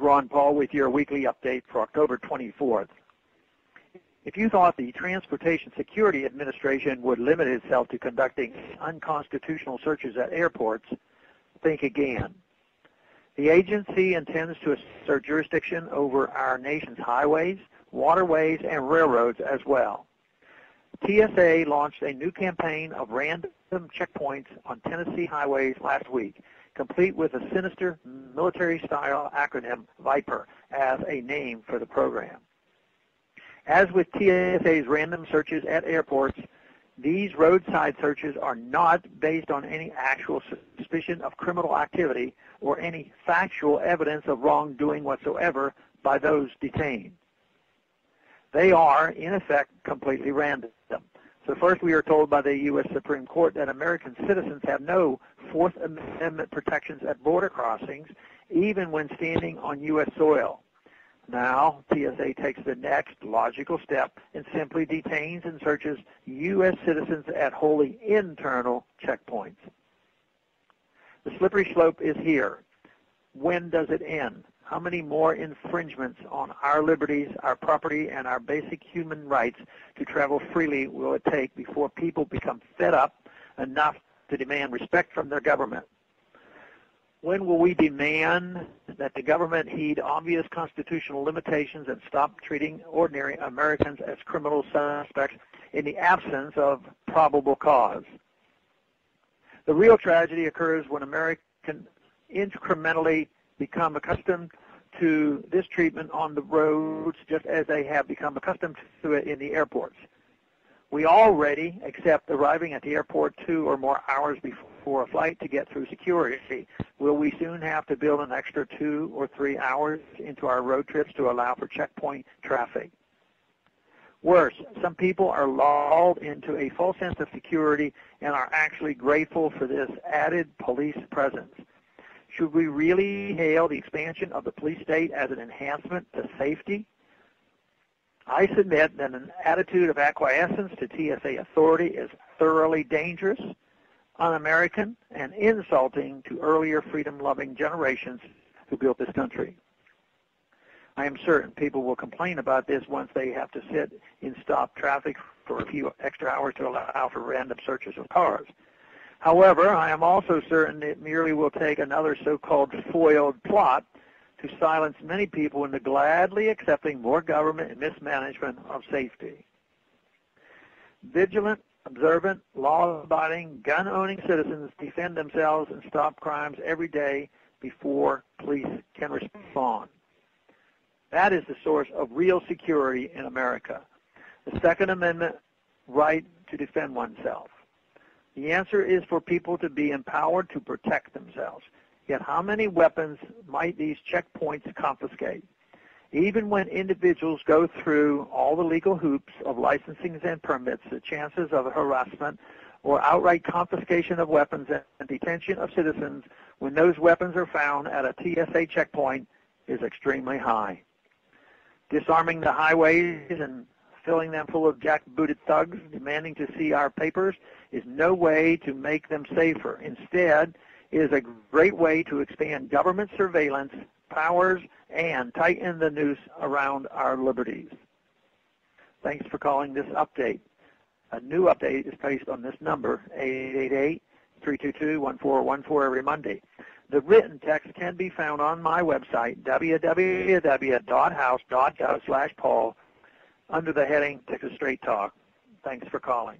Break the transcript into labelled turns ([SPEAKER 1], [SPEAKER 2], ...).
[SPEAKER 1] Ron Paul with your weekly update for October 24th. If you thought the Transportation Security Administration would limit itself to conducting unconstitutional searches at airports, think again. The agency intends to assert jurisdiction over our nation's highways, waterways, and railroads as well. TSA launched a new campaign of random checkpoints on Tennessee highways last week, complete with a sinister military-style acronym, VIPER, as a name for the program. As with TSA's random searches at airports, these roadside searches are not based on any actual suspicion of criminal activity or any factual evidence of wrongdoing whatsoever by those detained. They are, in effect, completely random. So first, we are told by the U.S. Supreme Court that American citizens have no Fourth Amendment protections at border crossings, even when standing on U.S. soil. Now, TSA takes the next logical step and simply detains and searches U.S. citizens at wholly internal checkpoints. The slippery slope is here. When does it end? How many more infringements on our liberties, our property, and our basic human rights to travel freely will it take before people become fed up enough to demand respect from their government? When will we demand that the government heed obvious constitutional limitations and stop treating ordinary Americans as criminal suspects in the absence of probable cause? The real tragedy occurs when Americans incrementally become accustomed to this treatment on the roads, just as they have become accustomed to it in the airports. We already accept arriving at the airport 2 or more hours before a flight to get through security. Will we soon have to build an extra 2 or 3 hours into our road trips to allow for checkpoint traffic? Worse, some people are lulled into a false sense of security and are actually grateful for this added police presence. Should we really hail the expansion of the police state as an enhancement to safety? I submit that an attitude of acquiescence to TSA authority is thoroughly dangerous, un-American, and insulting to earlier freedom-loving generations who built this country. I am certain people will complain about this once they have to sit in stopped traffic for a few extra hours to allow for random searches of cars. However, I am also certain it merely will take another so-called foiled plot to silence many people into gladly accepting more government and mismanagement of safety. Vigilant, observant, law-abiding, gun-owning citizens defend themselves and stop crimes every day before police can respond. That is the source of real security in America, the Second Amendment right to defend oneself. The answer is for people to be empowered to protect themselves. Yet how many weapons might these checkpoints confiscate? Even when individuals go through all the legal hoops of licensings and permits, the chances of harassment or outright confiscation of weapons and detention of citizens when those weapons are found at a TSA checkpoint is extremely high. Disarming the highways and filling them full of jackbooted thugs demanding to see our papers is no way to make them safer. Instead, it is a great way to expand government surveillance powers and tighten the noose around our liberties. Thanks for calling this update. A new update is placed on this number, 888-322-1414, every Monday. The written text can be found on my website, www.house.gov/Paul, under the heading Texas Straight Talk. Thanks for calling.